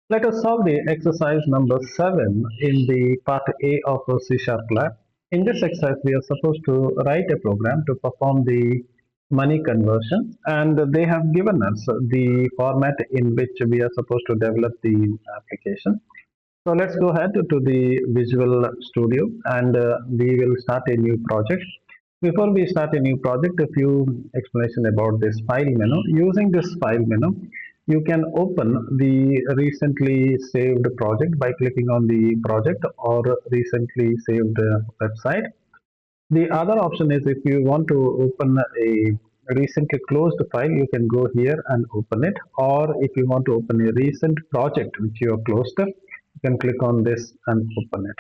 Let us solve the exercise number 7 in the part A of a C Sharp lab. In this exercise, we are supposed to write a program to perform the money conversion, and they have given us the format in which we are supposed to develop the application. So let's go ahead to the Visual Studio, and we will start a new project. Before we start a new project, a few explanation about this file menu. Using this file menu, you can open the recently saved project by clicking on the project or recently saved website. The other option is if you want to open a recently closed file, you can go here and open it. Or if you want to open a recent project which you have closed, you can click on this and open it.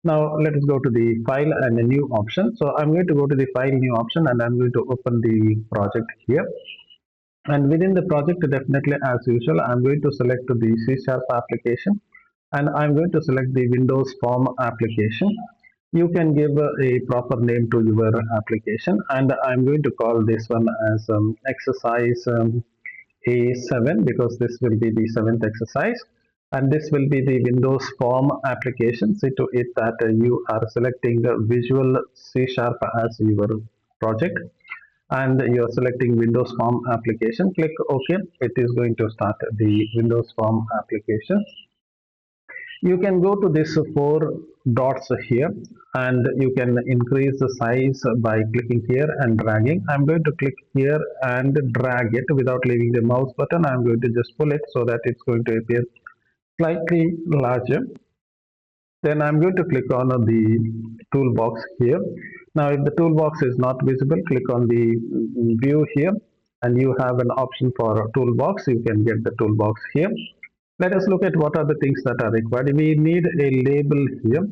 Now let us go to the file and a new option. So I'm going to go to the file new option and I'm going to open the project here. And within the project, definitely as usual, I'm going to select the C Sharp application and I'm going to select the Windows Form application. You can give a proper name to your application, and I'm going to call this one as exercise A7 because this will be the seventh exercise, and this will be the Windows Form application. See to it that you are selecting Visual C Sharp as your project and you are selecting Windows Form application. Click OK. It is going to start the Windows Form application. You can go to this four dots here and you can increase the size by clicking here and dragging. I'm going to click here and drag it without leaving the mouse button. I'm going to just pull it so that it's going to appear slightly larger. Then I'm going to click on the toolbox here. Now if the toolbox is not visible, click on the view here and you have an option for a toolbox. You can get the toolbox here. Let us look at what are the things that are required. We need a label here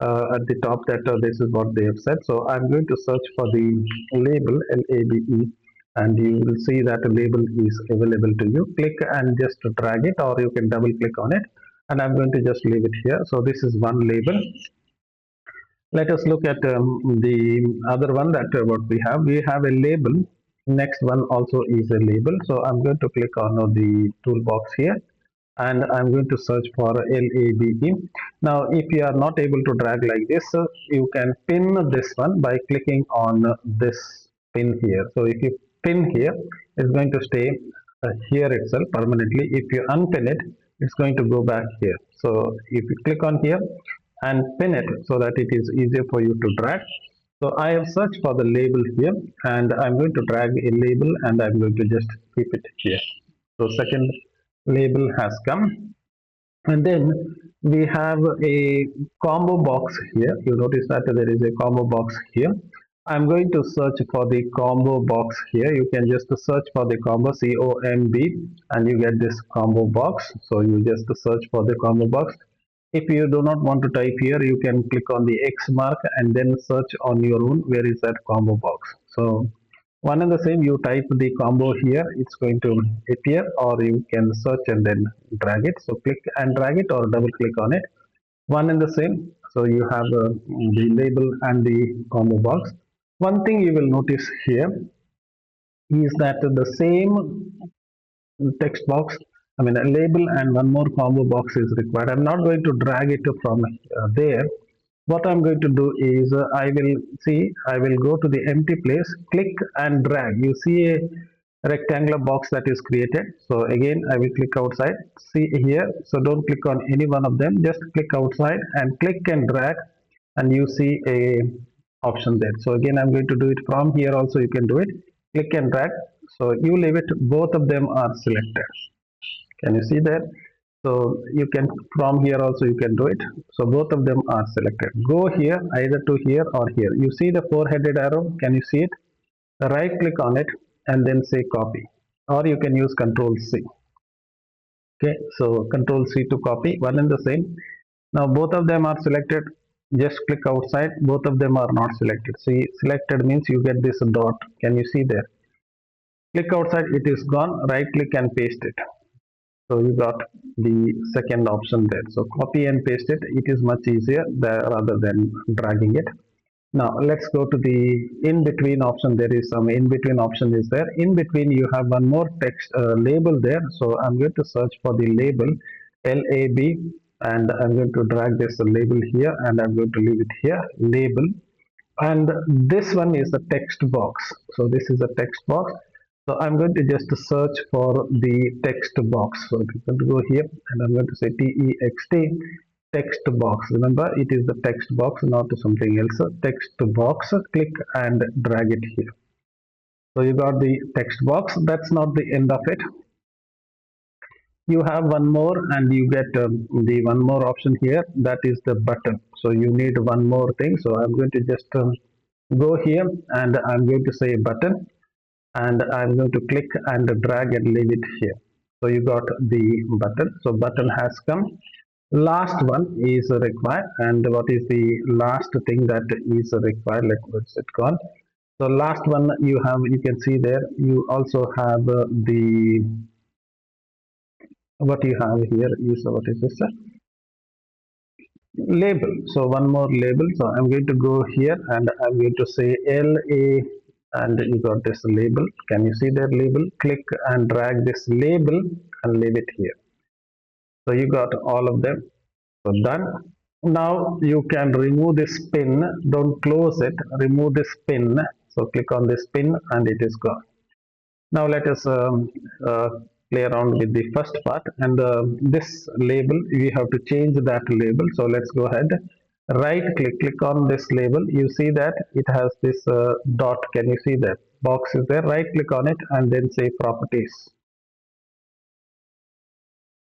at the top that this is what they have said. So I'm going to search for the label LABE and you will see that a label is available to you. Click and just drag it or you can double click on it and I'm going to just leave it here. So this is one label. Let us look at the other one that what we have. We have a label. Next one also is a label. So I'm going to click on the toolbox here and I'm going to search for LABE. Now if you are not able to drag like this, you can pin this one by clicking on this pin here. So if you pin here, it's going to stay here itself permanently. If you unpin it, it's going to go back here. So if you click on here and pin it so that it is easier for you to drag. So I have searched for the label here and I'm going to drag a label and I'm going to just keep it here. So second label has come, and then we have a combo box here. You notice that there is a combo box here. I'm going to search for the combo box here. You can just search for the combo COMB and you get this combo box. So you just search for the combo box. If you do not want to type here, you can click on the X mark and then search on your own where is that combo box. So one and the same, you type the combo here, it's going to appear, or you can search and then drag it. So click and drag it or double click on it. One and the same. So you have the label and the combo box. One thing you will notice here is that the same text box, I mean a label and one more combo box is required. I'm not going to drag it from there. What I'm going to do is I will go to the empty place, click and drag. You see a rectangular box that is created. So again I will click outside, see here. So don't click on any one of them, just click outside and click and drag and you see a option there. So again I'm going to do it from here also, you can do it, click and drag. So you leave it, both of them are selected. Can you see that? So you can from here also you can do it. So both of them are selected. Go here, either to here or here. You see the four-headed arrow, can you see it? Right click on it and then say copy, or you can use Control C. Okay, so Control C to copy, one and the same. Now both of them are selected. Just click outside, both of them are not selected. See, selected means you get this dot. Can you see there? Click outside, it is gone. Right click and paste it. So you got the second option there. So copy and paste it. It is much easier there rather than dragging it. Now let's go to the in between option. There is some in between option is there. In between you have one more text label there. So I'm going to search for the label LAB, and I'm going to drag this label here, and I'm going to leave it here, label. And this one is the text box. So this is a text box. So I'm going to just search for the text box. So I'm going to go here, and I'm going to say TEXT text box. Remember, it is the text box, not something else. Text box. Click and drag it here. So you got the text box. That's not the end of it. You have one more, and you get the one more option here, that is the button. So you need one more thing. So I'm going to just go here, and I'm going to say button, and I'm going to click and drag and leave it here. So you got the button. So button has come. Last one is required, and what is the last thing that is required? Let's it gone. So last one, you can see there, you also have the what you have here is what is this label. So one more label. So I'm going to go here, and I'm going to say LA, and you got this label. Can you see that label? Click and drag this label and leave it here. So you got all of them. So done. Now you can remove this pin. Don't close it, remove this pin. So click on this pin, and it is gone. Now let us play around with the first part, and this label, we have to change that label. So let's go ahead, right click on this label. You see that it has this dot. Can you see that box is there? Right click on it, and then say properties.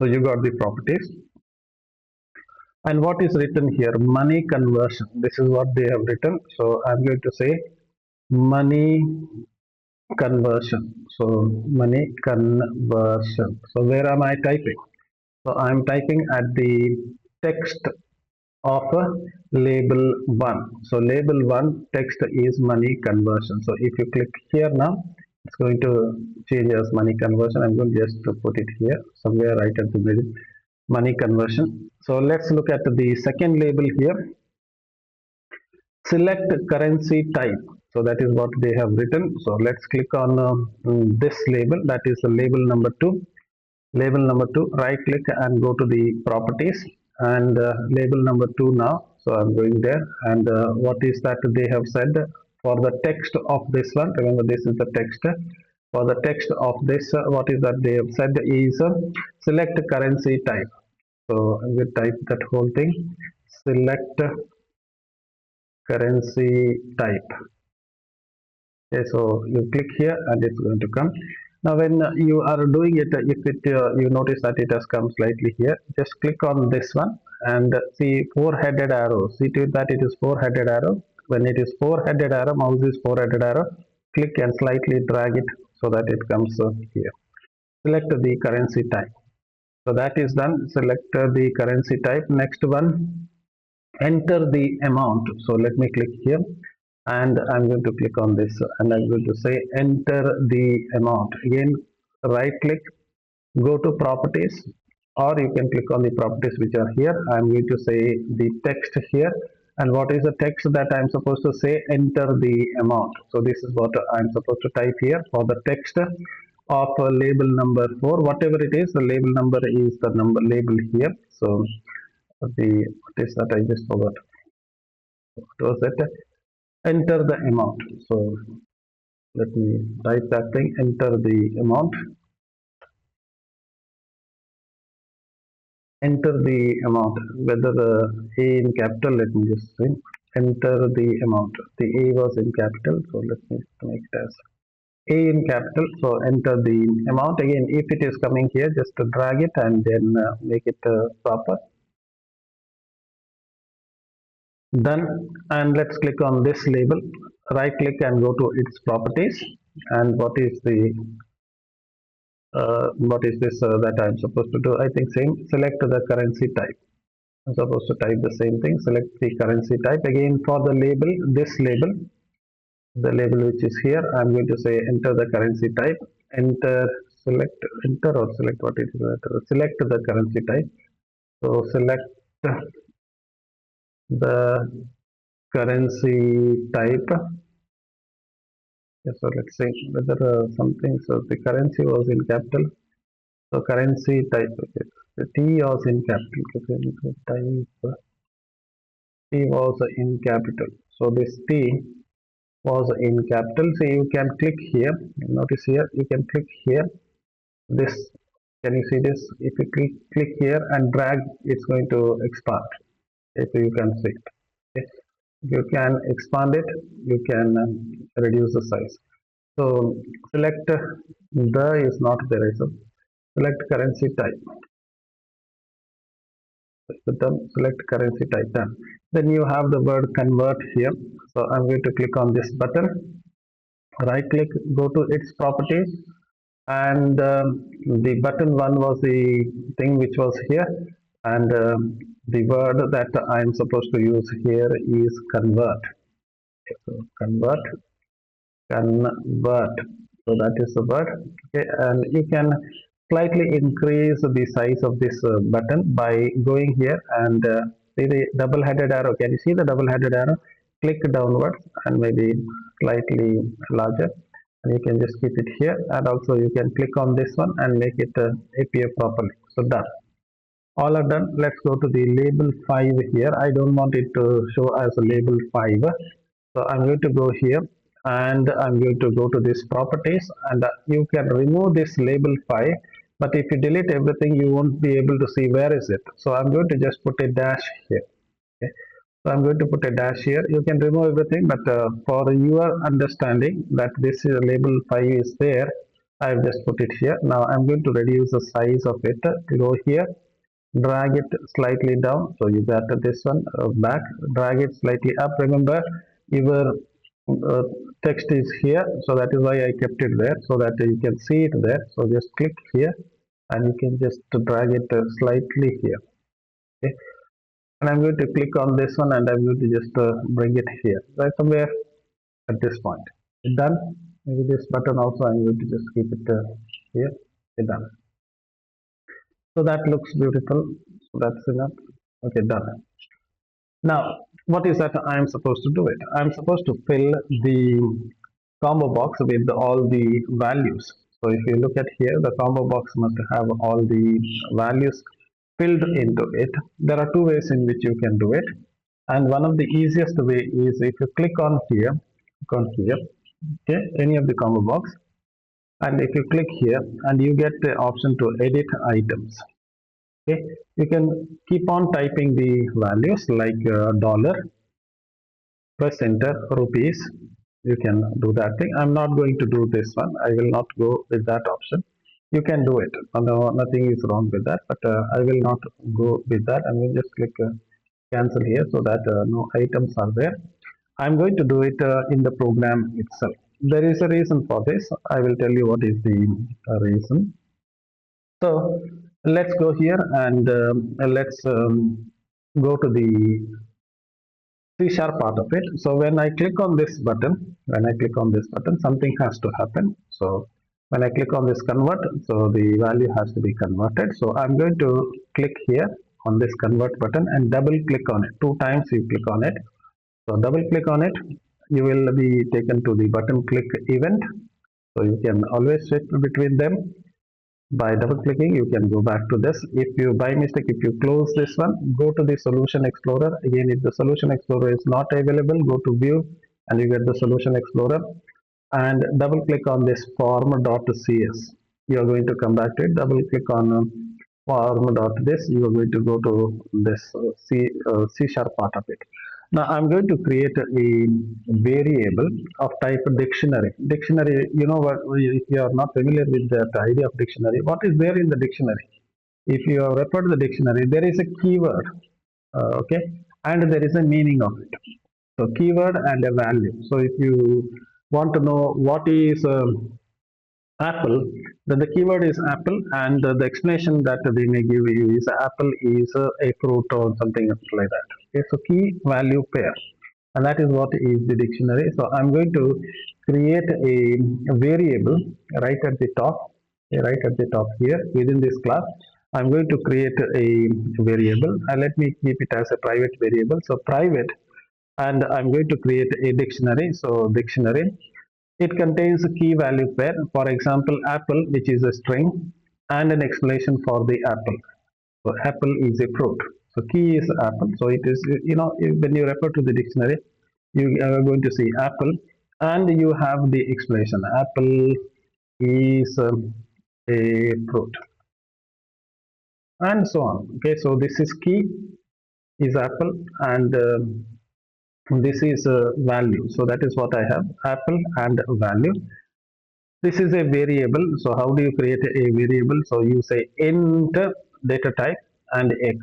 So you got the properties, and what is written here? Money conversion. This is what they have written. So I'm going to say money conversion. So money conversion. So where am I typing? So I'm typing at the text of label 1. So label 1 text is money conversion. So if you click here now, it's going to change as money conversion. I'm going just to put it here somewhere right at the middle, money conversion. So let's look at the second label here. Select currency type. So that is what they have written. So let's click on this label, that is the label number 2. Label number 2, right click and go to the properties, and label number 2 now. So I'm going there, and what is that they have said for the text of this one? Remember, this is the text. For the text of this, what is that they have said is select currency type. So I will type that whole thing, select currency type. Okay, so you click here, and it's going to come. Now when you are doing it, if it you notice that it has come slightly here, just click on this one, and see four-headed arrow. See to it that it is four-headed arrow. When it is four-headed arrow, mouse is four-headed arrow, click and slightly drag it so that it comes here. Select the currency type. So that is done. Select the currency type. Next one, enter the amount. So let me click here, and I'm going to click on this, and I'm going to say enter the amount. Again, right click, go to properties, or you can click on the properties which are here. I'm going to say the text here, and what is the text that I'm supposed to say? Enter the amount. So this is what I'm supposed to type here for the text of label number 4. Whatever it is, the label number is the number label here. So the what is that? I just forgot. What was it? Enter the amount. So let me type that thing, enter the amount. Enter the amount, whether A in capital, let me just say, enter the amount. The A was in capital, so let me make it as A in capital. So enter the amount. Again, if it is coming here, just to drag it and then make it proper. Done. And let's click on this label, right click and go to its properties. And what is this that I'm supposed to do? I think same, select the currency type. I'm supposed to type the same thing, select the currency type. Again, for the label, this label, the label which is here, I'm going to say enter the currency type. Enter, select, enter or select, what it is, select the currency type. So select the currency type. So let's say whether something, so the currency was in capital. So currency type, okay. The T was in capital. Type T was in capital. So this T was in capital. So you can click here. Notice here. You can click here. This. Can you see this? If you click here and drag, it's going to expand. If you can see it. Okay. You can expand it. You can reduce the size. So select the is not there. So select currency type. Select currency type then you have the word convert here. So I'm going to click on this button, right click, go to its properties, and the button one was the thing which was here, and the word that I'm supposed to use here is convert. So convert. So that is the word. Okay, and you can slightly increase the size of this button by going here and see the double headed arrow. Can you see the double headed arrow? Click downwards and maybe slightly larger, and you can just keep it here, and also you can click on this one and make it appear properly. So done, all are done. Let's go to the label 5 here. I don't want it to show as a label 5, so I'm going to go here and I'm going to go to this properties, and you can remove this label 5, but if you delete everything you won't be able to see where is it. So I'm going to just put a dash here. Okay. So I'm going to put a dash here. You can remove everything, but for your understanding that this label 5 is there, I've just put it here. Now I'm going to reduce the size of it. Go here, drag it slightly down, so you got this one back, drag it slightly up. Remember your uh, text is here, so that is why I kept it there, so that you can see it there. So just click here and you can just drag it slightly here. Okay, and I'm going to click on this one and I'm going to just bring it here, right somewhere at this point. It done. Maybe this button also I'm going to just keep it here. It done. So that looks beautiful. So that's enough. Okay, done. Now, what is that I am supposed to do it? I am supposed to fill the combo box with all the values. So if you look at here, the combo box must have all the values filled into it. There are two ways in which you can do it. And one of the easiest way is if you click on here, okay, any of the combo box, and if you click here and you get the option to edit items. Okay, you can keep on typing the values like dollar, press enter, rupees. You can do that thing. I'm not going to do this one. I will not go with that option. You can do it. No, nothing is wrong with that, but I will not go with that. I will just click cancel here, so that no items are there. I'm going to do it in the program itself. There is a reason for this. I will tell you what is the reason. So let's go here and let's go to the C sharp part of it. So when I click on this button, something has to happen. So when I click on this convert, so the value has to be converted. So I'm going to click here on this convert button and double click on it. 2 times you click on it. So double click on it, you will be taken to the button click event. So you can always switch between them. By double clicking you can go back to this. If you by mistake, if you close this one, go to the solution explorer again. If the solution explorer is not available, go to view and you get the solution explorer and double click on this form.cs. You are going to come back to it. Double click on form.this. You are going to go to this C sharp part of it. Now I'm going to create a variable of type dictionary. Dictionary, you know what, if you are not familiar with that idea of dictionary, what is there in the dictionary? If you have referred to the dictionary, there is a keyword, okay, and there is a meaning of it. So keyword and a value. So if you want to know what is apple, then the keyword is apple, and the explanation that they may give you is apple is a fruit or something like that. Okay, so key value pair, and that is what is the dictionary. So I'm going to create a variable right at the top, right at the top here within this class. I'm going to create a variable, and let me keep it as a private variable. So private, and I'm going to create a dictionary. So dictionary, it contains a key value pair. For example, apple, which is a string, and an explanation for the apple. So apple is a fruit. So key is apple. So it is, when you refer to the dictionary, you are going to see apple, and you have the explanation. Apple is a fruit, and so on. Okay, so this is key is apple, and this is value. So that is what I have, apple and value. This is a variable. So how do you create a variable? So you say int data type and x.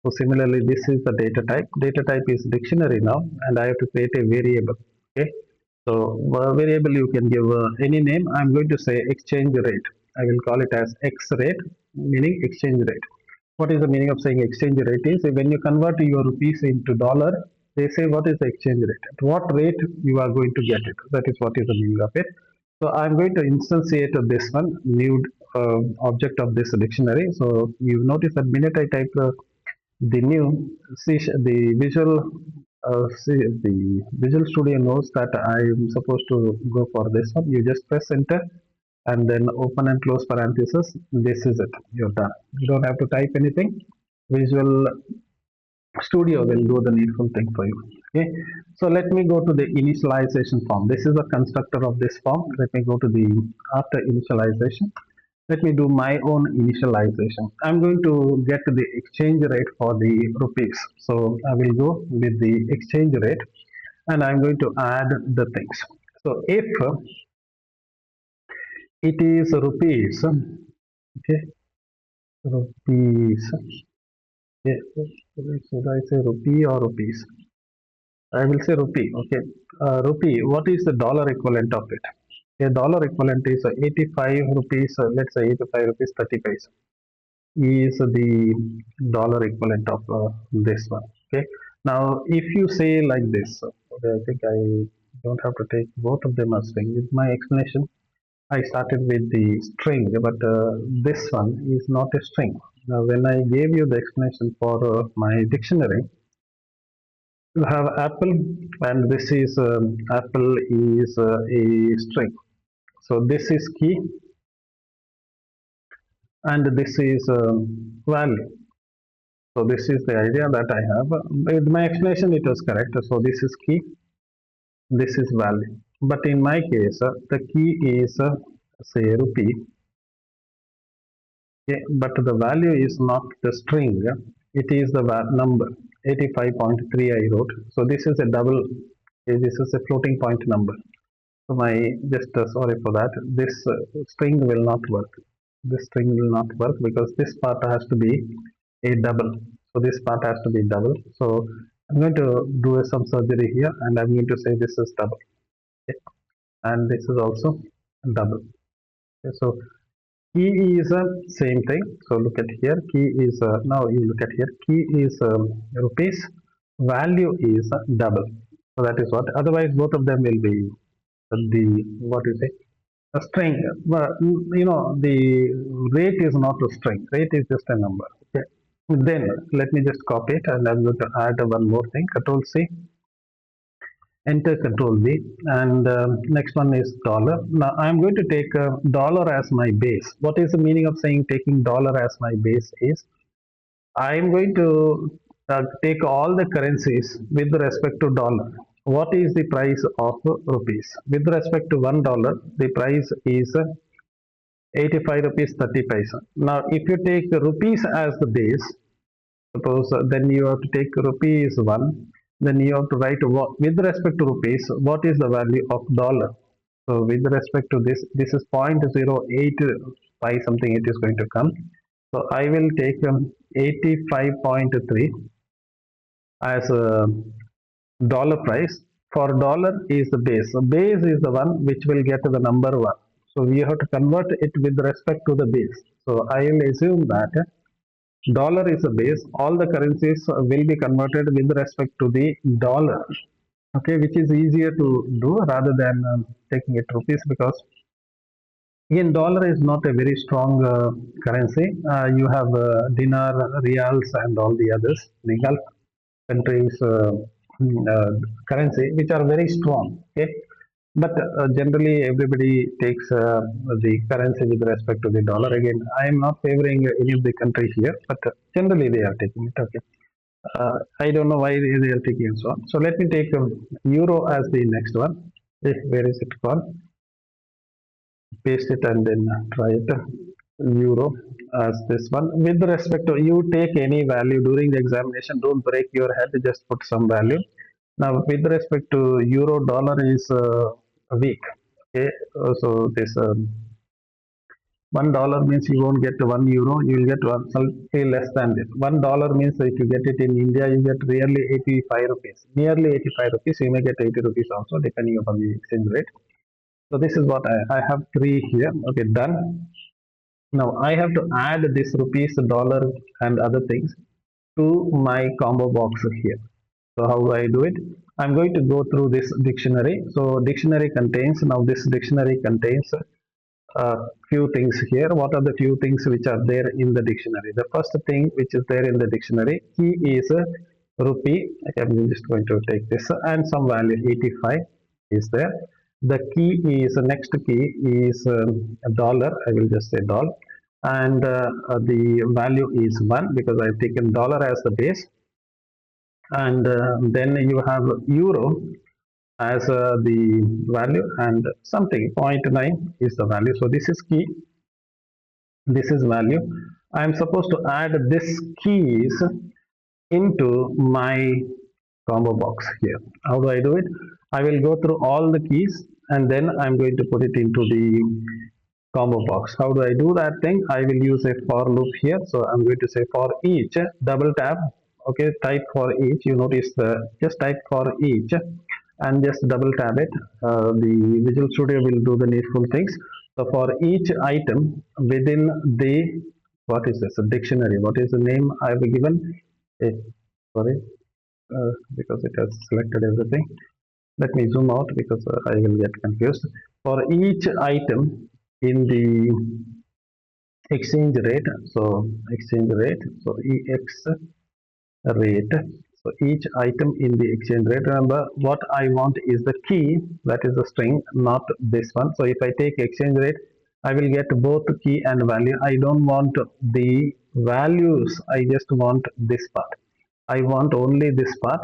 So similarly, this is the data type. Data type is dictionary now, and I have to create a variable. Okay. So variable you can give any name. I'm going to say exchange rate. I will call it as x rate, meaning exchange rate. What is the meaning of saying exchange rate? Is when you convert your rupees into dollar, they say what is the exchange rate, at what rate you are going to get it. That is what is the meaning of it. So I'm going to instantiate this one new object of this dictionary. So you notice that minute I type the new, see the visual, the visual studio knows that I am supposed to go for this one. You just press enter and then open and close parenthesis. This is it, you're done. You don't have to type anything. Visual studio will do the needful thing for you. Okay, so let me go to the initialization form. This is the constructor of this form. Let me go to the after initialization. Let me do my own initialization. I'm going to get the exchange rate for the rupees. So I will go with the exchange rate, and I'm going to add the things. So if it is rupees, okay, rupees, okay, should I say rupee or rupees? I will say rupee. Okay, rupee. What is the dollar equivalent of it? A dollar equivalent is 85 rupees. Let's say 85 rupees 30 paise is the dollar equivalent of this one. Okay. Now, if you say like this, okay, I think I don't have to take both of them as string. With my explanation, I started with the string, but this one is not a string. Now, when I gave you the explanation for my dictionary, you have apple, and this is apple is a string. So this is key, and this is value. So this is the idea that I have. With my explanation, it was correct. So this is key, this is value. But in my case, the key is say rupee, okay, but the value is not the string. It is the number 85.3 I wrote. So this is a double. This is a floating point number. So my just sorry for that. This string will not work. This string will not work because this part has to be a double. So this part has to be double. So I'm going to do some surgery here, and I'm going to say this is double. Okay. And this is also double. Okay. So key is same thing. So look at here. Key is now you look at here. Key is rupees. Value is double. So that is what. Otherwise, both of them will be the what you say a string. But the rate is not a string. Rate is just a number. Okay. Then let me just copy it, and I'm going to add one more thing. Control C, enter Control V, and next one is dollar. Now I'm going to take dollar as my base. What is the meaning of saying taking dollar as my base is I'm going to take all the currencies with respect to dollar. What is the price of rupees? With respect to $1, the price is 85 rupees 30 paisa. Now, if you take rupees as the base, suppose then you have to take rupees 1, then you have to write what, with respect to rupees, what is the value of dollar. So, with respect to this is 0.085 something it is going to come. So, I will take 85.3 as a dollar price. For dollar is the base. So base is the one which will get the number 1. So we have to convert it with respect to the base. So I will assume that dollar is a base. All the currencies will be converted with respect to the dollar. Okay, which is easier to do rather than taking it rupees, because again dollar is not a very strong currency. You have dinar, reals, and all the others. The Gulf countries currency which are very strong. Okay, But generally everybody takes the currency with respect to the dollar. Again, I am not favoring any of the country here, but generally they are taking it. Okay. I don't know why they are taking and so on. So let me take euro as the next one. Where is it called? Paste it and then try it. Euro as this one. With respect to, you take any value during the examination, don't break your head, just put some value. Now with respect to euro, dollar is weak. Okay. So this $1 means you won't get €1, you will get one slightly less than this. $1 means if you get it in India, you get really 85 rupees, nearly 85 rupees. You may get 80 rupees also, depending upon the exchange rate. So this is what I have three here. Okay, done. Now I have to add this rupees, dollar, and other things to my combo box here. So how do I do it? I'm going to go through this dictionary. So dictionary contains, now this dictionary contains few things here. What are the few things which are there in the dictionary? The first thing which is there in the dictionary, key is rupee. Okay, I'm just going to take this and some value 85 is there. The key is next key is a dollar. I will just say dollar, and the value is one because I've taken dollar as the base, and then you have euro as the value and something zero point 0.9 is the value. So this is key, this is value. I am supposed to add this keys into my combo box here. How do I do it? I will go through all the keys and then I'm going to put it into the combo box. How do I do that thing? I will use a for loop here. So I'm going to say for each, double tap. Okay, type for each. You notice the just type for each and just double tap it. The Visual Studio will do the needful things. So for each item within the, what is this? A dictionary. What is the name I have given? Sorry, because it has selected everything. Let me zoom out because I will get confused. For each item in the exchange rate, so exchange rate, so ex rate, so each item in the exchange rate, remember what I want is the key, that is the string, not this one. So if I take exchange rate, I will get both key and value. I don't want the values, I just want this part. I want only this part,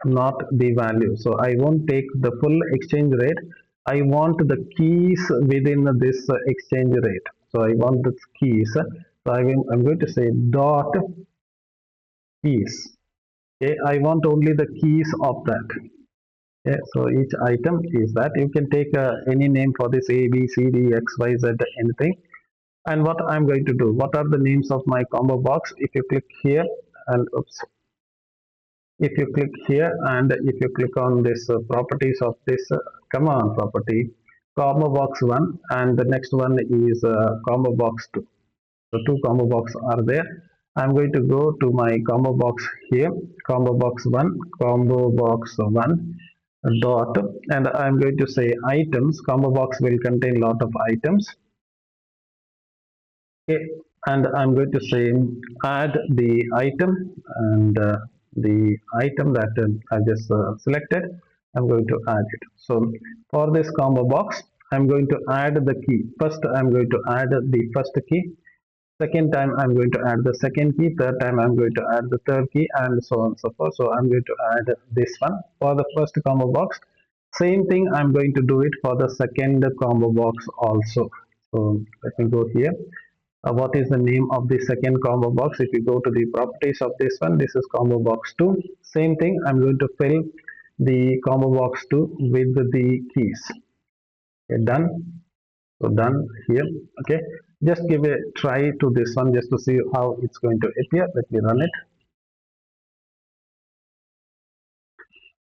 not the value. So I won't take the full exchange rate. I want the keys within this exchange rate. So I want the keys. So I'm going to say dot keys. Okay, I want only the keys of that. Okay, so each item is that. You can take any name for this: A, B, C, D, X, Y, Z, anything. And what I'm going to do, what are the names of my combo box? If you click here and oops, if you click here and if you click on this properties of this command property, combo box 1 and the next one is combo box 2. So two combo box are there. I'm going to go to my combo box here, combo box 1, combo box 1 dot, and I'm going to say items. Combo box will contain lot of items. Okay, and I'm going to say add the item, and the item that I just selected, I'm going to add it. So for this combo box, I'm going to add the key. First I'm going to add the first key, second time I'm going to add the second key, third time I'm going to add the third key, and so on and so forth. So I'm going to add this one for the first combo box. Same thing I'm going to do it for the second combo box also. So let me go here. What is the name of the second combo box? If you go to the properties of this one, this is combo box 2. Same thing, I'm going to fill the combo box 2 with the keys. Okay, done. So done here. Okay, just give a try to this one just to see how it's going to appear. Let me run it,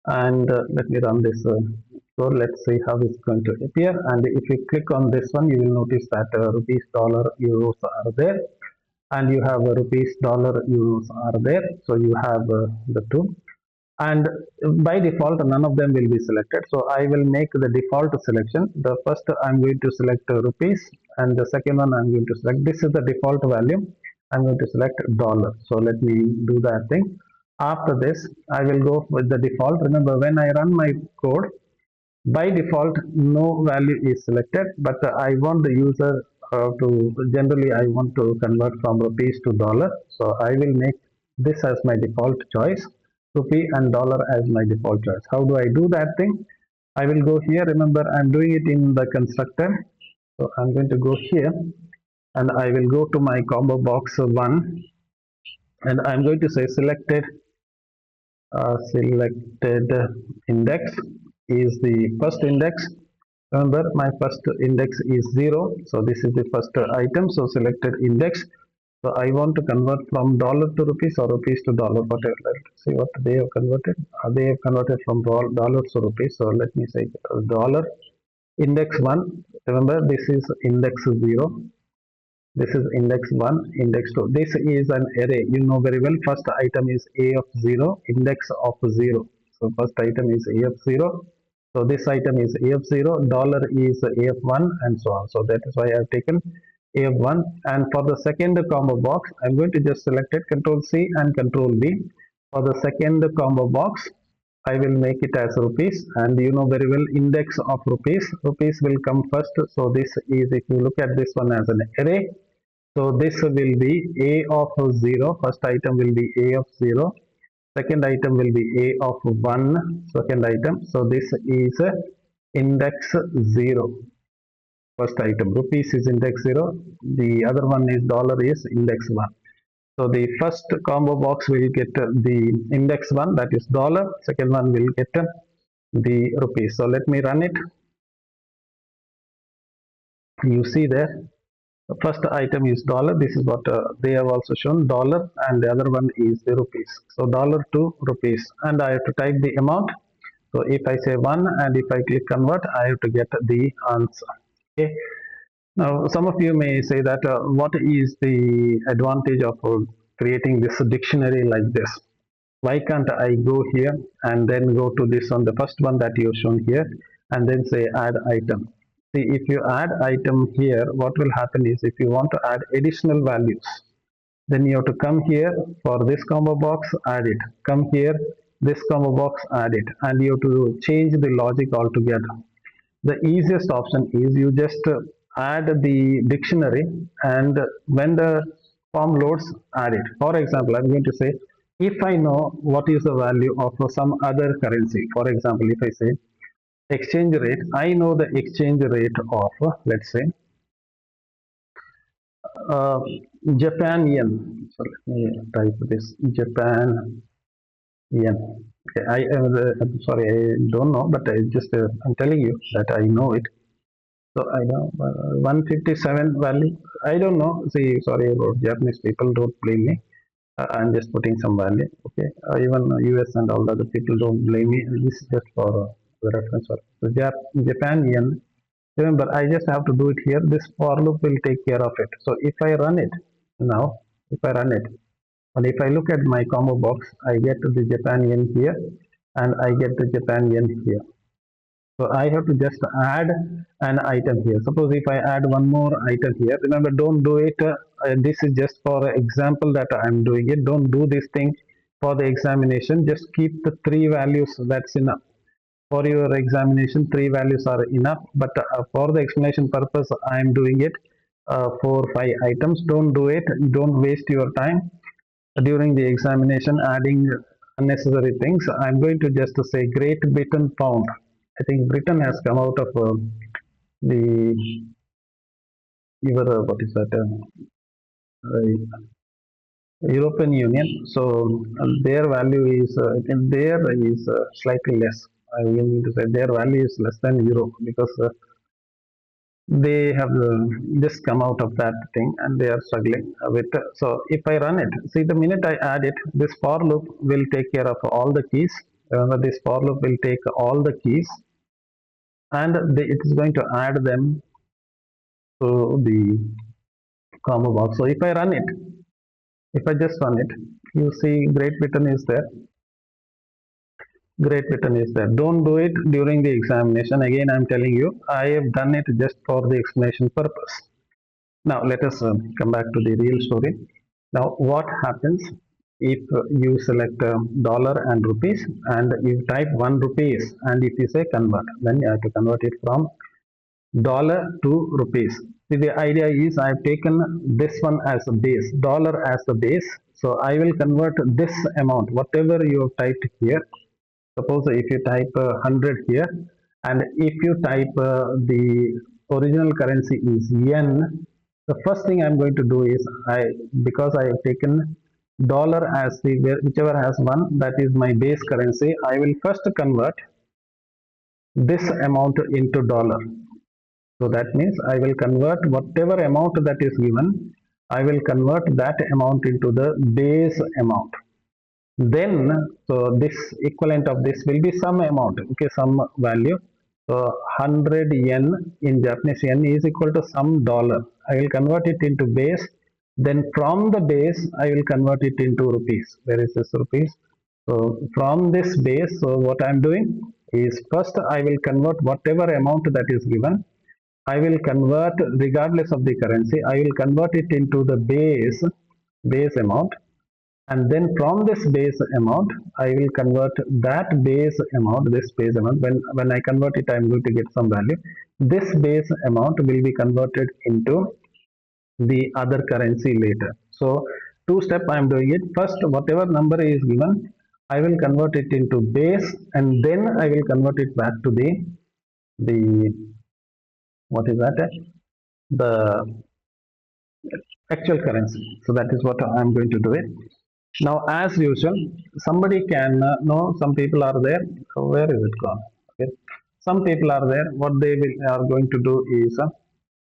and let me run this. So let's see how it's going to appear. And if you click on this one, you will notice that rupees, dollar, euros are there, and you have rupees, dollar, euros are there. So you have the two, and by default none of them will be selected. So I will make the default selection. The first I'm going to select rupees, and the second one I'm going to select, this is the default value, I'm going to select dollar. So let me do that thing. After this I will go with the default. Remember, when I run my code, By default, no value is selected, but I want the user generally I want to convert from rupees to dollar. So I will make this as my default choice, rupee and dollar as my default choice. How do I do that thing? I will go here. Remember, I'm doing it in the constructor. So I'm going to go here and I will go to my combo box 1 and I'm going to say selected index is the first index. Remember, my first index is 0, so this is the first item. So selected index. So I want to convert from dollar to rupees or rupees to dollar, whatever. Let's see what they have converted. They have converted from dollar to rupees. So let me say dollar index 1. Remember, this is index 0. This is index 1, index 2. This is an array. You know very well. First item is A of 0, index of 0. So first item is A of 0. So this item is A of 0, dollar is A of 1 and so on. So that is why I have taken A of 1. And for the second combo box, I am going to just select it, Control C and Control V. For the second combo box, I will make it as rupees, and you know very well index of rupees. Rupees will come first. So this is, if you look at this one as an array, so this will be A of 0. First item will be A of 0. Second item will be A of 1. Second item. So this is index 0. First item. Rupees is index 0. The other one is dollar is index 1. So the first combo box will get the index 1, that is dollar. Second one will get the rupees. So let me run it. You see there. The first item is dollar. This is what they have also shown, dollar, and the other one is the rupees. So dollar to rupees, and I have to type the amount. So if I say 1 and if I click convert, I have to get the answer. Okay. Now some of you may say that what is the advantage of creating this dictionary like this? Why can't I go here and then go to this on the first one that you have shown here and then say add item? See, if you add item here, what will happen is if you want to add additional values, then you have to come here for this combo box, add it. Come here, this combo box, add it. And you have to change the logic altogether. The easiest option is you just add the dictionary, and when the form loads, add it. For example, I'm going to say if I know what is the value of some other currency. For example, if I say exchange rate, I know the exchange rate of let's say uh, Japan yen. So let me type this Japan yen. Okay, I'm sorry, I don't know, but I'm telling you that I know it. So I know 157 value. I don't know. See, sorry about Japanese people. Don't blame me. I'm just putting some value. Okay. Even US and all the other people don't blame me. This is just for the reference. So Japan yen. Remember, I just have to do it here. This for loop will take care of it. So if I run it now, if I run it, and if I look at my combo box, I get the Japan yen here, and I get the Japan yen here. So I have to just add an item here. Suppose if I add one more item here, remember, don't do it. This is just for example that I'm doing it. Don't do this thing for the examination. Just keep the 3 values. That's enough. For your examination, 3 values are enough. But for the explanation purpose, I'm doing it 4, 5 items. Don't do it. Don't waste your time during the examination adding unnecessary things. I'm going to just say Great Britain pound. I think Britain has come out of the your what is that European Union. So their value is there is slightly less. I mean to say their value is less than euro because they have just come out of that thing and they are struggling with. So if I run it, see, the minute I add it, this for loop will take care of all the keys. This for loop will take all the keys and it is going to add them to the combo box. So if I run it, if I just run it, you see Great Britain is there. Great Britain is there. Don't do it during the examination. Again, I'm telling you, I have done it just for the explanation purpose. Now let us come back to the real story. Now what happens if you select dollar and rupees and you type 1 rupees, and if you say convert, then you have to convert it from dollar to rupees. See, the idea is I have taken this one as a base, dollar as the base. So I will convert this amount, whatever you have typed here. Suppose if you type 100 here, and if you type the original currency is yen, the first thing I'm going to do is because I have taken dollar as the whichever has one, that is my base currency. I will first convert this amount into dollar. So that means I will convert whatever amount that is given, I will convert that amount into the base amount. Then, so this equivalent of this will be some amount, okay, some value. So 100 yen in Japanese yen is equal to some dollar. I will convert it into base. Then from the base, I will convert it into rupees. Where is this rupees? So from this base, so what I am doing is first I will convert whatever amount that is given. I will convert regardless of the currency. I will convert it into the base amount, and then from this base amount I will convert that base amount, this base amount. When I convert it, I am going to get some value. This base amount will be converted into the other currency later. So two step I am doing it. First, whatever number is given, I will convert it into base, and then I will convert it back to the what is that, the actual currency. So that is what I am going to do it. Now, as usual, somebody can know, some people are there. So where is it gone? Okay. Some people are there. What they are going to do is,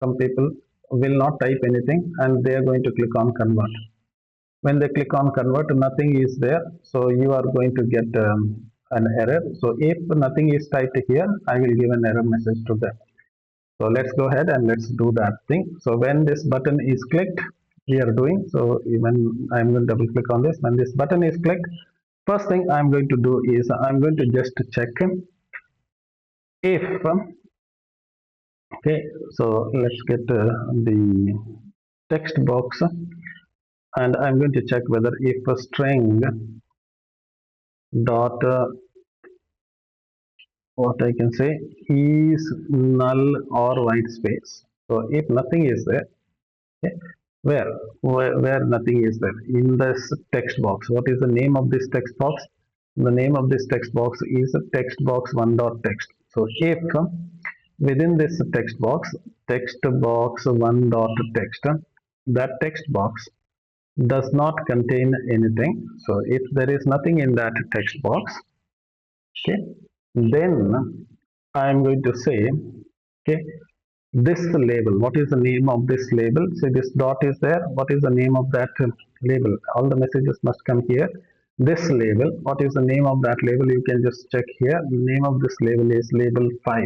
some people will not type anything and they are going to click on convert. When they click on convert, nothing is there. So you are going to get an error. So if nothing is typed here, I will give an error message to them. So let's go ahead and let's do that thing. So when this button is clicked, we are doing, so even I'm going to double click on this. When this button is clicked, first thing I'm going to do is I'm going to just check if, okay, so let's get the text box, and I'm going to check whether if a string dot what I can say is null or white space. So if nothing is there, okay, where nothing is there in this text box, what is the name of this text box? The name of this text box is text box 1.text. So if within this text box 1.text, that text box does not contain anything. So if there is nothing in that text box, okay, then I am going to say, okay, this label, what is the name of this label? Say this dot is there, what is the name of that label? All the messages must come here. This label, what is the name of that label? You can just check here. The name of this label is label 5.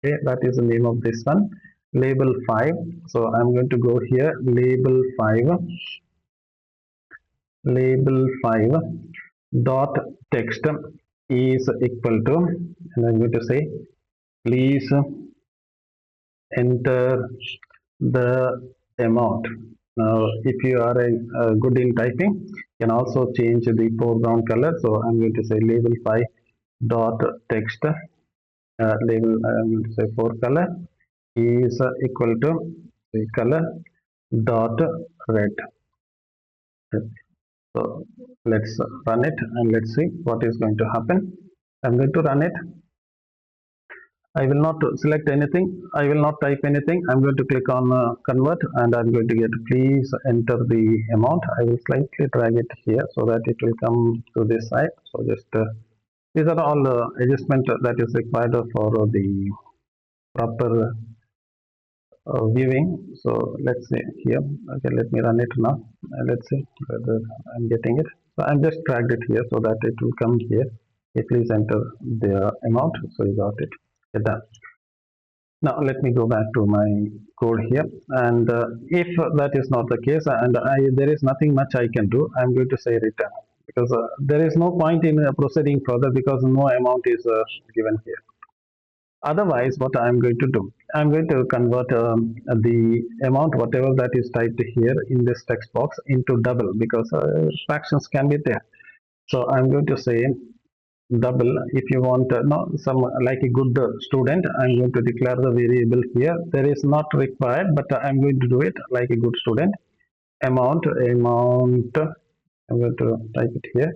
Okay, that is the name of this one, label 5. So I'm going to go here, label 5 dot text is equal to, and I'm going to say please enter the amount. Now, if you are good in typing, you can also change the foreground color. So I'm going to say label 5 dot text label. I'm going to say for color is equal to the color dot red. So let's run it and let's see what is going to happen. I'm going to run it. I will not select anything. I will not type anything. I'm going to click on convert, and I'm going to get please enter the amount. I will slightly drag it here so that it will come to this side. So just these are all adjustment that is required for the proper viewing. So let's see here. Okay, let me run it now. Let's see whether I'm getting it. So I'm just dragged it here so that it will come here. Okay, please enter the amount. So you got it. Okay, done. Now let me go back to my code here, and if that is not the case and there is nothing much I can do, I'm going to say return, because there is no point in proceeding further because no amount is given here. Otherwise, what I'm going to do, I'm going to convert the amount, whatever that is typed here in this text box, into double, because fractions can be there. So I'm going to say double. If you want no some like a good student, I'm going to declare the variable here. There is not required, but I'm going to do it like a good student. Amount, I'm going to type it here.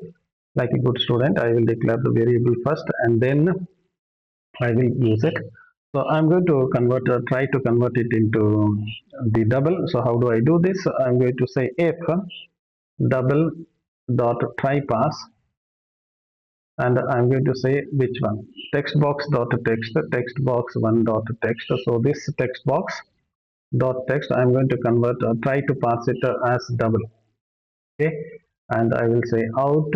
Like a good student, I will declare the variable first, and then I will use it. So I'm going to try to convert it into the double. So how do I do this? I'm going to say if double dot try pass, and I'm going to say which one, text box dot text box one dot text. So this text box dot text, I'm going to convert, try to pass it as double. Okay, and I will say out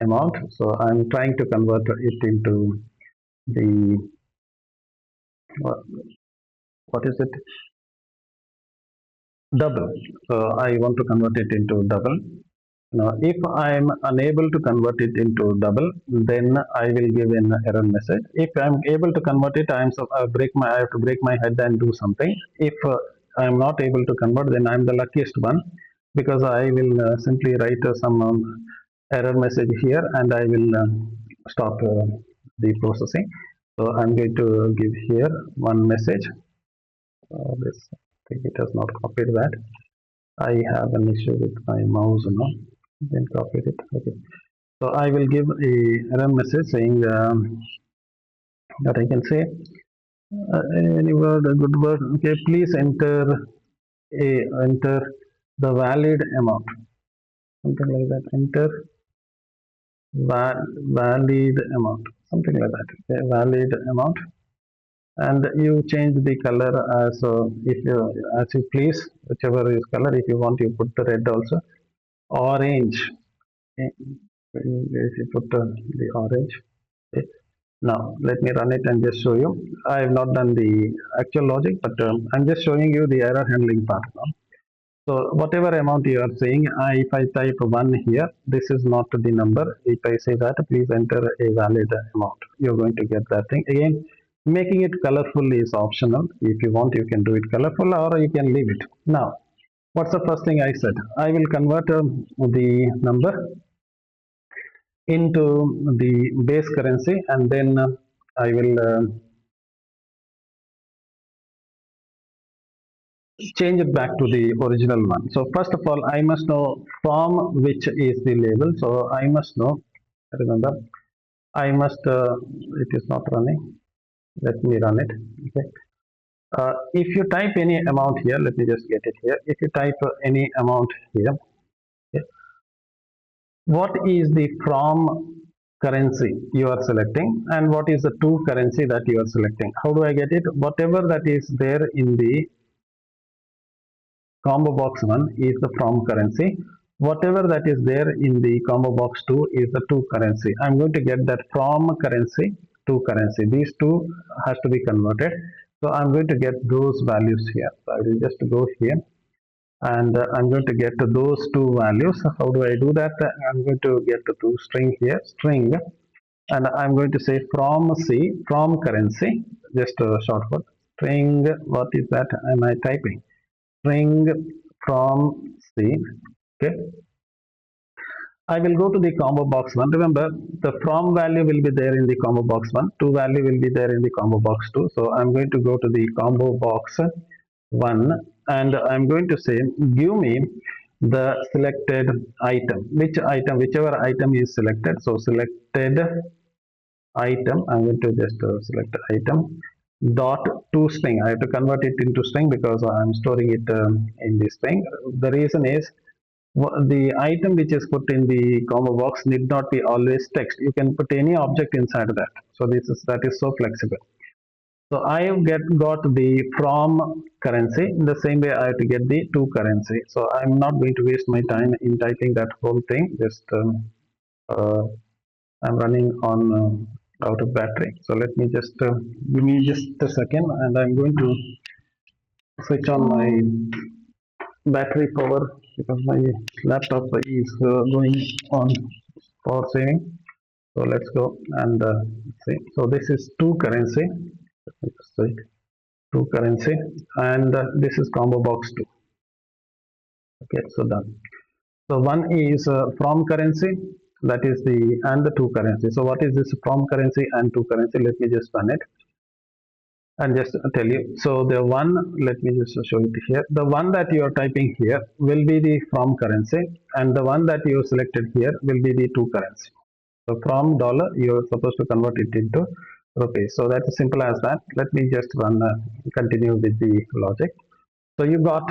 amount. So I'm trying to convert it into the what, what is it, double. So I want to convert it into double. Now if I am unable to convert it into double, then I will give an error message. If I am able to convert it, I have to break my head and do something. If I am not able to convert, then I am the luckiest one, because I will simply write some error message here, and I will stop the processing. So I'm going to give here one message. This, I think it has not copied that. I have an issue with my mouse now. Then copied it. Okay. So I will give a error message saying that I can say any word, a good word. Okay, please enter the valid amount. Something like that. Enter valid amount. Something like that. Okay, valid amount. And you change the color as if you as you please, whichever is color. If you want, you put the red also. Orange. Okay. If you put the orange. Okay. Now let me run it and just show you. I have not done the actual logic, but I'm just showing you the error handling part now. So whatever amount you are saying, if I type 1 here, this is not the number. If I say that, please enter a valid amount, you're going to get that thing. Again, making it colorful is optional. If you want, you can do it colorful, or you can leave it. Now, what's the first thing I said? I will convert the number into the base currency, and then I will change it back to the original one. So first of all, I must know from which is the label. So I must know, remember, I must, it is not running. Let me run it. Okay. If you type any amount here, let me just get it here. If you type any amount here, okay, what is the from currency you are selecting, and what is the to currency that you are selecting? How do I get it? Whatever that is there in the combo box 1 is the from currency. Whatever that is there in the combo box 2 is the to currency. I'm going to get that from currency to currency. These two has to be converted. So I'm going to get those values here. So I will just go here, and I'm going to get those two values. How do I do that? I'm going to get to string here, string, and I'm going to say from C, from currency, just a short word, string. What is that am I typing? String from C. Okay. I will go to the combo box 1. Remember, the from value will be there in the combo box 1. To value will be there in the combo box 2. So I'm going to go to the combo box 1, and I'm going to say, give me the selected item. Which item? Whichever item is selected. So selected item, I'm going to just select item dot to string. I have to convert it into string because I'm storing it in the string. The reason is, the item which is put in the combo box need not be always text. You can put any object inside that. So that is so flexible. So I have got the from currency. In the same way, I have to get the to currency. So I'm not going to waste my time in typing that whole thing. Just uh, I'm running on out of battery. So let me just give me just a second, and I'm going to switch on my battery power, because my laptop is going on power saving. So let's go and see. So this is to currency. So two currency, and this is combo box 2. Okay, so done. So one is from currency, that is the, and the two currency. So what is this from currency and two currency? Let me just run it and just tell you. So the one, let me just show it here. The one that you are typing here will be the from currency, and the one that you selected here will be the two currency. So from dollar, you're supposed to convert it into rupees. So that's simple as that. Let me just run, continue with the logic. So you got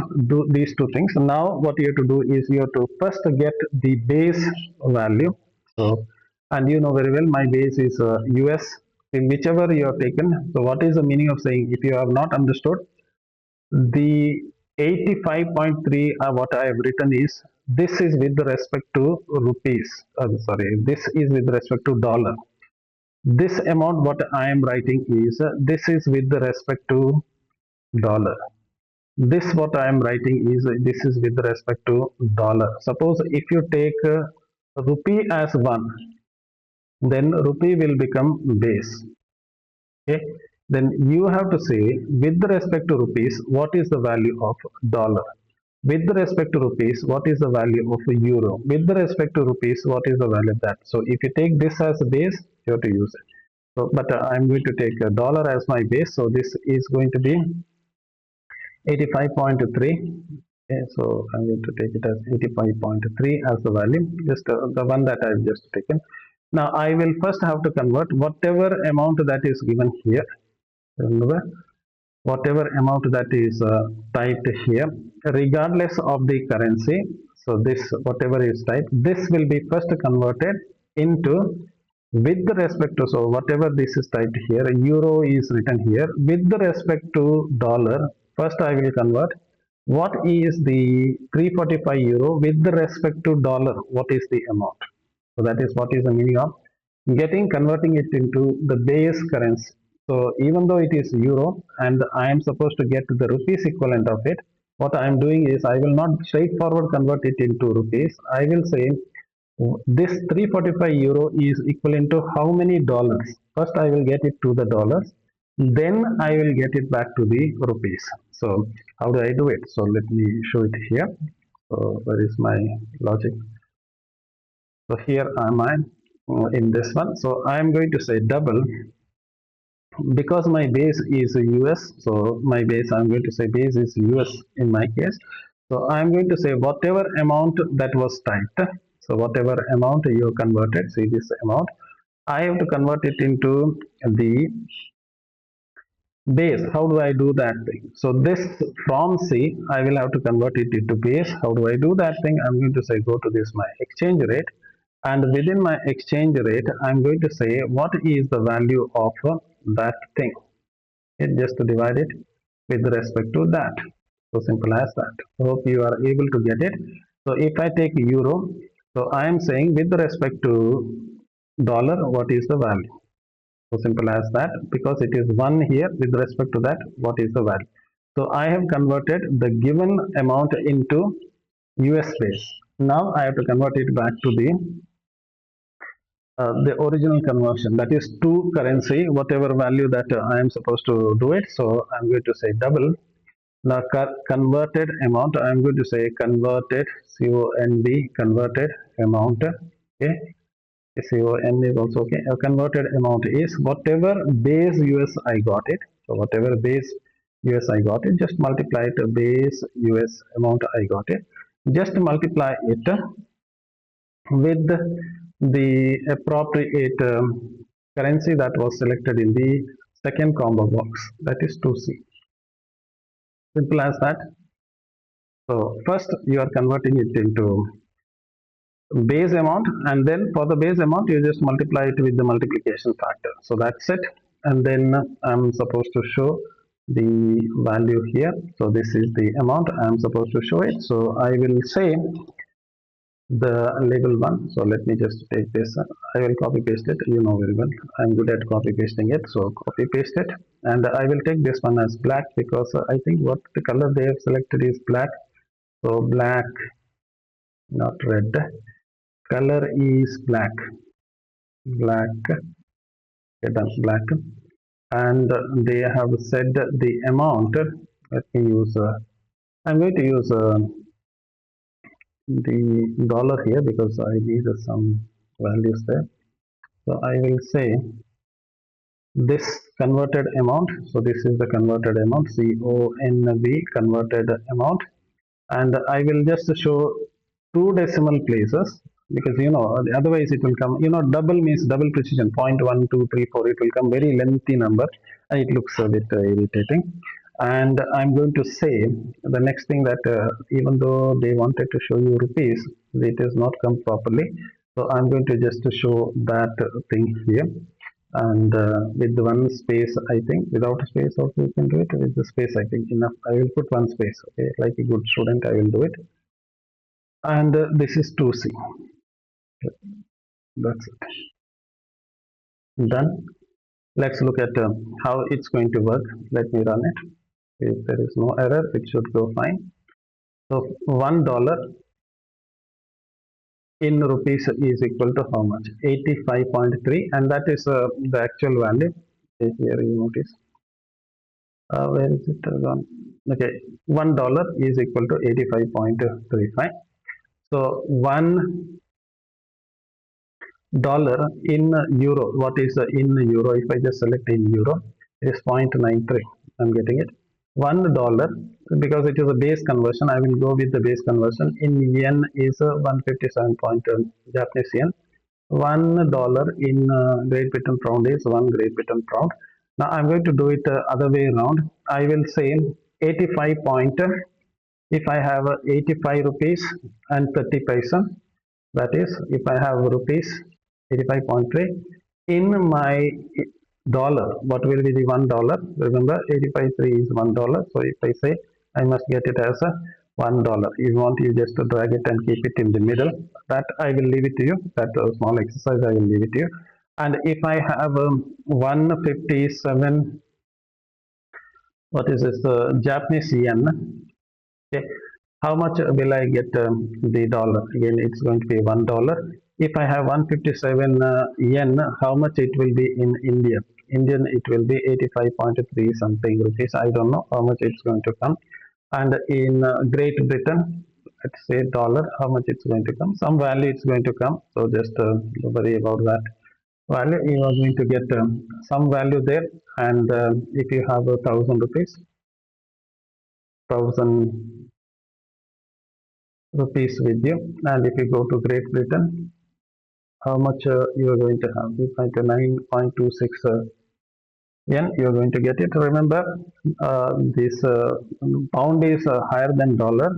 these two things. Now what you have to do is you have to first get the base value. So, and you know very well my base is US, in whichever you have taken. So what is the meaning of saying, if you have not understood, the 85.3 what I have written is, this is with respect to rupees. Sorry, this is with respect to dollar. This amount what I am writing is, this is with respect to dollar. This what I am writing is, this is with respect to dollar. Suppose if you take rupee as 1, then rupee will become base. Okay, then you have to say with respect to rupees what is the value of dollar, with respect to rupees what is the value of euro, with respect to rupees what is the value of that. So if you take this as a base, you have to use it. So but I'm going to take a dollar as my base, so this is going to be 85.3. Okay, so I'm going to take it as 85.3 as the value, just the one that I've just taken. Now I will first have to convert whatever amount that is given here. Remember, whatever amount that is typed here, regardless of the currency. So this whatever is typed, this will be first converted into, with respect to, so whatever this is typed here, euro is written here, with respect to dollar. First I will convert what is the 345 euro with respect to dollar, what is the amount. So that is what is the meaning of converting it into the base currency. So even though it is euro and I am supposed to get the rupees equivalent of it, what I am doing is I will not straightforward convert it into rupees. I will say this 345 euro is equivalent to how many dollars. First I will get it to the dollars, then I will get it back to the rupees. So how do I do it? So let me show it here. So where is my logic? So here am I in this one. So I am going to say double, because my base is US. So my base, I'm going to say base is US in my case. So I'm going to say whatever amount that was typed. So whatever amount you converted, see this amount, I have to convert it into the base. How do I do that thing? So this from C, I will have to convert it into base. How do I do that thing? I'm going to say go to this my exchange rate, and within my exchange rate I'm going to say what is the value of that thing. It just to divide it with respect to that. So simple as that. Hope you are able to get it. So if I take euro, so I am saying with respect to dollar what is the value. So simple as that, because it is 1 here, with respect to that what is the value. So I have converted the given amount into US base. Now I have to convert it back to the original conversion, that is to currency, whatever value that I am supposed to do it. So I'm going to say double the converted amount. I'm going to say converted, CONV, converted amount. Okay, CON is also okay. A converted amount is whatever base US I got it. So whatever base US I got it, just multiply it base US amount I got it. Just multiply it with the appropriate currency that was selected in the second combo box, that is 2C. Simple as that. So first you are converting it into base amount, and then for the base amount you just multiply it with the multiplication factor. So that's it. And then I'm supposed to show the value here. So this is the amount I'm supposed to show it. So I will say the label one. So let me just take this. I will copy paste it. You know very well I'm good at copy pasting it. So copy paste it, and I will take this one as black, because I think what the color they have selected is black. So black, not red. Color is black. Black. Okay, done. Black. and they have said the amount. Let me use, I'm going to use the dollar here because I need some values there. So I will say this converted amount. So this is the converted amount, CONV converted amount, and I will just show two decimal places because otherwise it will come, double means double precision, 0.1234, it will come very lengthy number and it looks a bit irritating. And I'm going to say the next thing that even though they wanted to show you rupees, it has not come properly. So I'm going to just show that thing here, and with one space, I think without a space also you can do it. With the space, I think enough. I will put one space, okay, like a good student I will do it. And this is 2C. That's it, done. Let's look at how it's going to work. Let me run it. If there is no error, it should go fine. So $1 in rupees is equal to how much? 85.3, and that is the actual value. Here you notice, where is it gone? Okay, $1 is equal to 85.35. So $1 in euro. What is in euro? If I just select in euro, it is 0.93. I'm getting it. $1, because it is a base conversion, I will go with the base conversion. In yen is 157 point Japanese yen. $1 in Great Britain pound is 1 Great Britain pound. Now I'm going to do it other way around. I will say 85 point. If I have 85 rupees and 30 paisa, that is, if I have rupees 85.3 in my dollar, what will be the $1? Remember, 85.3 is $1. So if I say I must get it as a $1, you want, you just to drag it and keep it in the middle. That I will leave it to you. That small exercise I will leave it to you. And if I have 157, what is this? Japanese yen. Okay, how much will I get the dollar? Again, it's going to be $1. If I have 157 yen, how much it will be in India? Indian, it will be 85.3 something rupees. I don't know how much it's going to come. And in Great Britain, let's say dollar, how much it's going to come? Some value it's going to come. So just don't worry about that value. You are going to get some value there. And if you have 1,000 rupees, 1,000 rupees with you, and if you go to Great Britain, how much you are going to have? 9.26 yen you are going to get it. Remember, this pound is higher than dollar,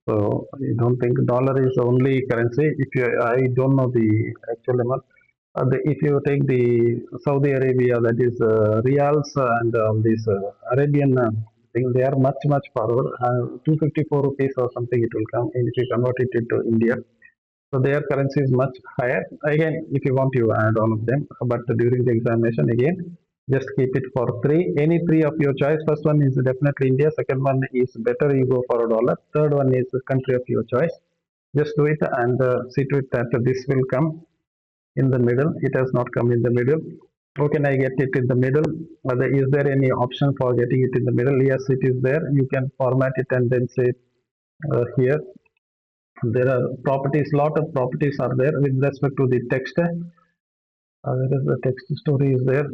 so you don't think dollar is the only currency. If you, I don't know the actual amount. If you take the Saudi Arabia, that is reals and these Arabian thing, they are much power. 254 rupees or something it will come, and if you convert it into India, so their currency is much higher. Again, if you want, you add all of them. But during the examination, again, just keep it for three. Any three of your choice. First one is definitely India. Second one is better. You go for a dollar. Third one is the country of your choice. Just do it and see to it that this will come in the middle. It has not come in the middle. How can I get it in the middle? Is there any option for getting it in the middle? Yes, it is there. You can format it and then say here there are properties, lot of properties are there with respect to the text. Where is the text story is there?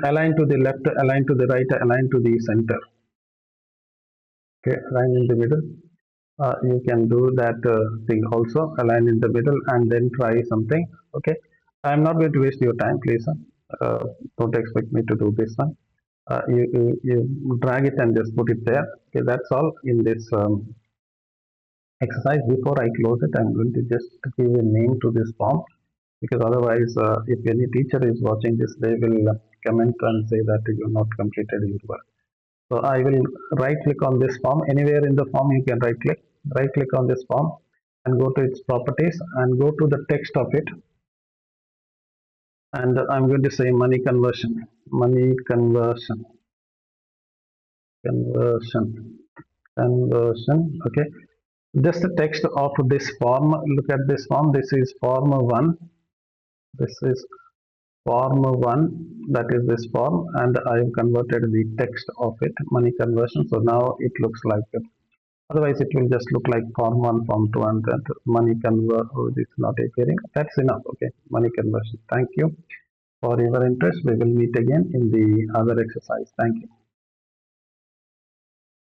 Align to the left, align to the right, align to the center. Okay, align in the middle. You can do that thing also, align in the middle and then try something. Okay, I'm not going to waste your time, please. Don't expect me to do this one. You drag it and just put it there. Okay, that's all in this exercise. Before I close it, I'm going to just give a name to this form, because otherwise if any teacher is watching this, they will comment and say that you have not completed your work. So I will right click on this form. Anywhere in the form you can right click on this form and go to its properties and go to the text of it, and I'm going to say money conversion, conversion, conversion. Okay, just the text of this form. Look at this form. This is form 1. This is form 1, that is this form, and I have converted the text of it, money conversion. So now it looks like it. Otherwise it will just look like form 1, form 2, and that money convert, oh, it's not appearing. That's enough. Okay, money conversion. Thank you for your interest. We will meet again in the other exercise. Thank you.